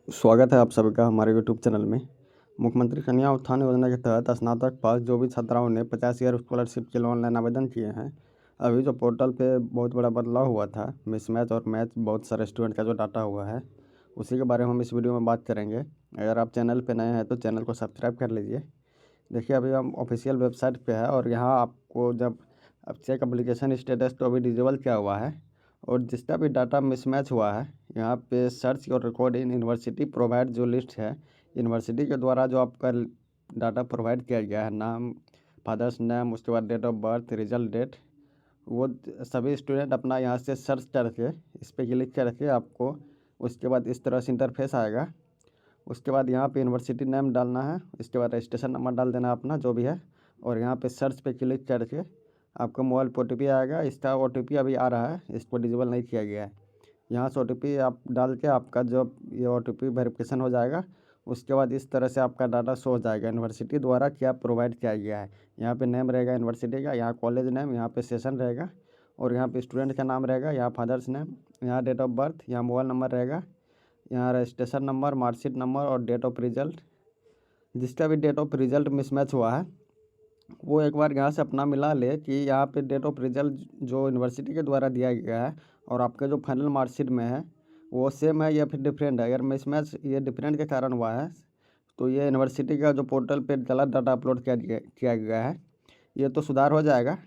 स्वागत है आप सभी का हमारे यूट्यूब चैनल में। मुख्यमंत्री कन्या उत्थान योजना के तहत स्नातक पास जो भी छात्राओं ने 50 ईयर स्कॉलरशिप के लिए ऑनलाइन आवेदन किए हैं, अभी जो पोर्टल पे बहुत बड़ा बदलाव हुआ था, मिसमैच और मैच बहुत सारे स्टूडेंट का जो डाटा हुआ है, उसी के बारे में हम इस वीडियो में बात करेंगे। अगर आप चैनल पर नए हैं तो चैनल को सब्सक्राइब कर लीजिए। देखिए, अभी हम ऑफिशियल वेबसाइट पे है और यहाँ आपको जब अब चेक एप्लीकेशन स्टेटस तो अभी डिजेबल किया हुआ है और जिसका भी डाटा मिसमैच हुआ है, यहाँ पे सर्च और रिकॉर्ड इन यूनिवर्सिटी प्रोवाइड जो लिस्ट है, यूनिवर्सिटी के द्वारा जो आपका डाटा प्रोवाइड किया गया है, नाम, फादर्स नेम, उसके बाद date of birth, result date, वो सभी स्टूडेंट अपना यहाँ से सर्च करके इस पर क्लिक करके आपको उसके बाद इस तरह से इंटरफेस आएगा। उसके बाद यहाँ पे यूनिवर्सिटी नेम डालना है, इसके बाद रजिस्ट्रेशन नंबर डाल देना अपना जो भी है, और यहाँ पे सर्च पे क्लिक करके आपको मोबाइल पर OTP आएगा। इसका OTP अभी आ रहा है, इसको डिजेबल नहीं किया गया है। यहाँ से OTP आप डाल के आपका जो ये OTP वेरिफिकेशन हो जाएगा, उसके बाद इस तरह से आपका डाटा शो हो जाएगा यूनिवर्सिटी द्वारा क्या प्रोवाइड किया गया है। यहाँ पे नेम रहेगा यूनिवर्सिटी का, यहाँ कॉलेज नेम, यहाँ पे सेशन रहेगा और यहाँ पे स्टूडेंट का नाम रहेगा, यहाँ फादर्स नेम, यहाँ डेट ऑफ बर्थ, यहाँ मोबाइल नंबर रहेगा, यहाँ रजिस्ट्रेशन नंबर, मार्कशीट नंबर और डेट ऑफ रिजल्ट। जिसका भी डेट ऑफ रिजल्ट मिसमैच हुआ है वो एक बार यहाँ से अपना मिला ले कि यहाँ पे डेट ऑफ रिजल्ट जो यूनिवर्सिटी के द्वारा दिया गया है और आपका जो फाइनल मार्कशीट में है वो सेम है या फिर डिफरेंट है। अगर मिसमैच ये डिफरेंट के कारण हुआ है तो ये यूनिवर्सिटी का जो पोर्टल पे गलत डाटा अपलोड किया गया है, ये तो सुधार हो जाएगा।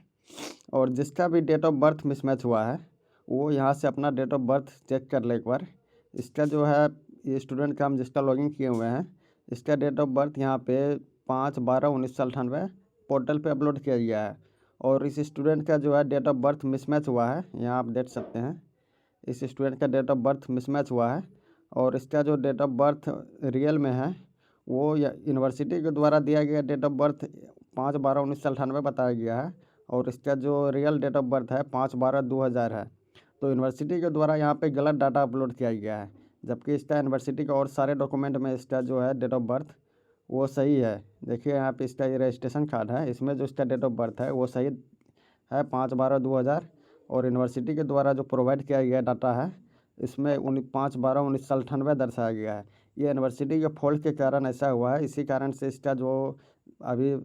और जिसका भी डेट ऑफ बर्थ मिसमैच हुआ है वो यहाँ से अपना डेट ऑफ बर्थ चेक कर ले एक बार। इसका जो है ये स्टूडेंट का हम जिसका लॉगिन किए हुए हैं, इसका डेट ऑफ बर्थ यहाँ पे 5/12/1998 पोर्टल पे अपलोड किया गया है और इस स्टूडेंट का जो है डेट ऑफ बर्थ मिसमैच हुआ है। यहाँ आप देख सकते हैं इस स्टूडेंट का डेट ऑफ बर्थ मिसमैच हुआ है और इसका जो डेट ऑफ बर्थ रियल में है वो यूनिवर्सिटी के द्वारा दिया गया डेट ऑफ बर्थ 5/12/1998 बताया गया है और इसका जो रियल डेट ऑफ बर्थ है 5/12/2000 है। तो यूनिवर्सिटी के द्वारा यहाँ पे गलत डाटा अपलोड किया गया है, जबकि इसका यूनिवर्सिटी का और सारे डॉक्यूमेंट में इसका जो है डेट ऑफ बर्थ वो सही है। देखिए यहाँ पे इसका ये रजिस्ट्रेशन कार्ड है, इसमें जो इसका डेट ऑफ बर्थ है वो सही है 5/12/2000 और यूनिवर्सिटी के द्वारा जो प्रोवाइड किया गया डाटा है इसमें 5/12/1998 दर्शाया गया है। ये यूनिवर्सिटी के फॉल्ट के कारण ऐसा हुआ है, इसी कारण से इसका जो अभी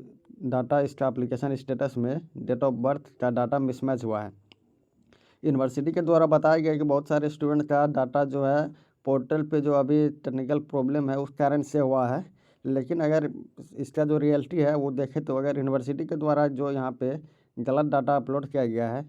डाटा इसका एप्लीकेशन स्टेटस में डेट ऑफ बर्थ का डाटा मिसमैच हुआ है। यूनिवर्सिटी के द्वारा बताया गया कि बहुत सारे स्टूडेंट का डाटा जो है पोर्टल पे जो अभी टेक्निकल प्रॉब्लम है उस कारण से हुआ है, लेकिन अगर इसका जो रियलिटी है वो देखें तो अगर यूनिवर्सिटी के द्वारा जो यहाँ पे गलत डाटा अपलोड किया गया है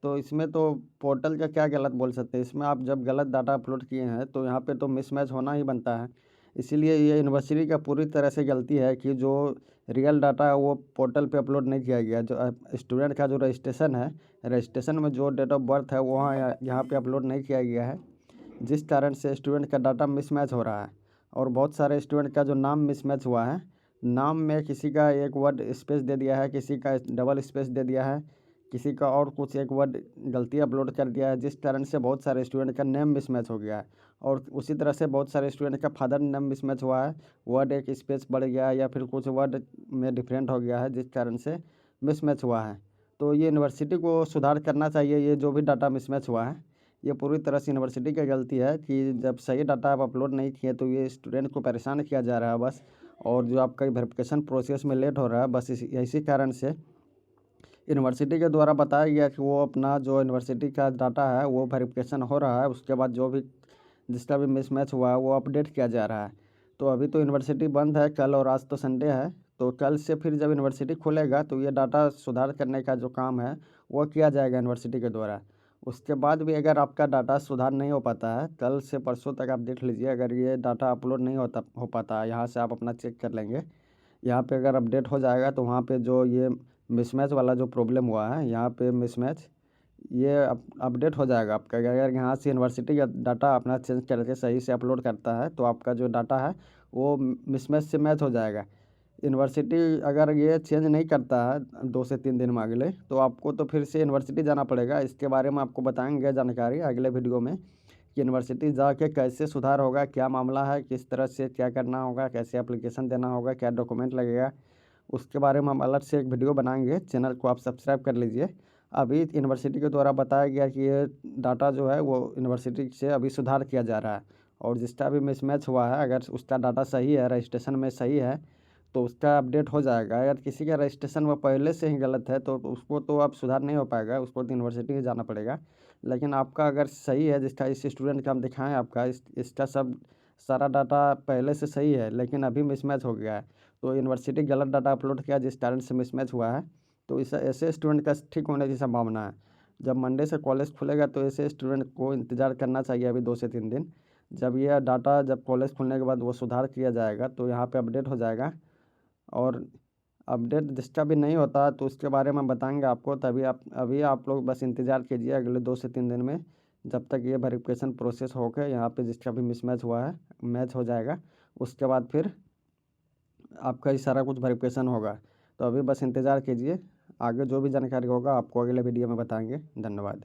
तो इसमें तो पोर्टल का क्या गलत बोल सकते हैं। इसमें आप जब गलत डाटा अपलोड किए हैं तो यहाँ पे तो मिसमैच होना ही बनता है। इसीलिए ये यूनिवर्सिटी का पूरी तरह से गलती है कि जो रियल डाटा है वो पोर्टल पे अपलोड नहीं किया गया। जो स्टूडेंट का जो रजिस्ट्रेशन है, रजिस्ट्रेशन में जो डेट ऑफ बर्थ है वहाँ यहाँ पे अपलोड नहीं किया गया है, जिस कारण से स्टूडेंट का डाटा मिसमैच हो रहा है। और बहुत सारे स्टूडेंट का जो नाम मिसमैच हुआ है, नाम में किसी का एक वर्ड स्पेस दे दिया है, किसी का डबल स्पेस दे दिया है, किसी का और कुछ एक वर्ड गलती अपलोड कर दिया है, जिस कारण से बहुत सारे स्टूडेंट का नेम मिसमैच हो गया है। और उसी तरह से बहुत सारे स्टूडेंट का फादर नेम मिसमैच हुआ है, वर्ड एक स्पेस बढ़ गया है या फिर कुछ वर्ड में डिफरेंट हो गया है, जिस कारण से मिसमैच हुआ है। तो ये यूनिवर्सिटी को सुधार करना चाहिए। ये जो भी डाटा मिसमैच हुआ है ये पूरी तरह से यूनिवर्सिटी की गलती है कि जब सही डाटा आप अपलोड नहीं किए तो ये स्टूडेंट को परेशान किया जा रहा है बस। और जो आपका वेरिफिकेशन प्रोसेस में लेट हो रहा है बस इसी कारण से यूनिवर्सिटी के द्वारा बताया गया कि वो अपना जो यूनिवर्सिटी का डाटा है वो वेरिफिकेशन हो रहा है, उसके बाद जो भी जिसका भी मिसमैच हुआ है वो अपडेट किया जा रहा है। तो अभी तो यूनिवर्सिटी बंद है कल, और आज तो संडे है, तो कल से फिर जब यूनिवर्सिटी खुलेगा तो ये डाटा सुधार करने का जो काम है वो किया जाएगा यूनिवर्सिटी के द्वारा। उसके बाद भी अगर आपका डाटा सुधार नहीं हो पाता है, कल से परसों तक आप देख लीजिए, अगर ये डाटा अपलोड नहीं हो पाता है, यहाँ से आप अपना चेक कर लेंगे, यहाँ पे अगर अपडेट हो जाएगा तो वहाँ पे जो ये मिसमैच वाला जो प्रॉब्लम हुआ है यहाँ पे मिसमैच ये अपडेट हो जाएगा आपका। अगर यहाँ से यूनिवर्सिटी का डाटा अपना चेंज करके सही से अपलोड करता है तो आपका जो डाटा है वो मिसमैच से मैच हो जाएगा। यूनिवर्सिटी अगर ये चेंज नहीं करता है 2 से 3 दिन में अगले, तो आपको तो फिर से यूनिवर्सिटी जाना पड़ेगा। इसके बारे में आपको बताएंगे जानकारी अगले वीडियो में कि यूनिवर्सिटी जाके कैसे सुधार होगा, क्या मामला है, किस तरह से क्या करना होगा, कैसे एप्लीकेशन देना होगा, क्या डॉक्यूमेंट लगेगा, उसके बारे में हम अलग से एक वीडियो बनाएंगे। चैनल को आप सब्सक्राइब कर लीजिए। अभी यूनिवर्सिटी के द्वारा बताया गया कि ये डाटा जो है वो यूनिवर्सिटी से अभी सुधार किया जा रहा है और जिसका भी मिसमैच हुआ है, अगर उसका डाटा सही है, रजिस्ट्रेशन में सही है, तो उसका अपडेट हो जाएगा। अगर किसी का रजिस्ट्रेशन वो पहले से ही गलत है तो उसको तो अब सुधार नहीं हो पाएगा, उसको तो यूनिवर्सिटी ही जाना पड़ेगा। लेकिन आपका अगर सही है, जिसका इस स्टूडेंट का हम दिखाएँ आपका इसका सब सारा डाटा पहले से सही है, लेकिन अभी मिसमैच हो गया है, तो यूनिवर्सिटी गलत डाटा अपलोड किया जिस कारण से मिसमैच हुआ है। तो इस ऐसे स्टूडेंट का ठीक होने की संभावना है। जब मंडे से कॉलेज खुलेगा तो ऐसे स्टूडेंट को इंतज़ार करना चाहिए अभी 2 से 3 दिन। जब यह डाटा जब कॉलेज खुलने के बाद वो सुधार किया जाएगा तो यहाँ पे अपडेट हो जाएगा। और अपडेट जिसका भी नहीं होता तो उसके बारे में बताएंगे आपको, तभी अभी आप लोग बस इंतज़ार कीजिए अगले 2 से 3 दिन में, जब तक ये वेरिफिकेशन प्रोसेस होकर यहाँ पे जिसका भी मिसमैच हुआ है मैच हो जाएगा। उसके बाद फिर आपका ही सारा कुछ वेरिफिकेशन होगा। तो अभी बस इंतज़ार कीजिए, आगे जो भी जानकारी होगा आपको अगले वीडियो में बताएंगे। धन्यवाद।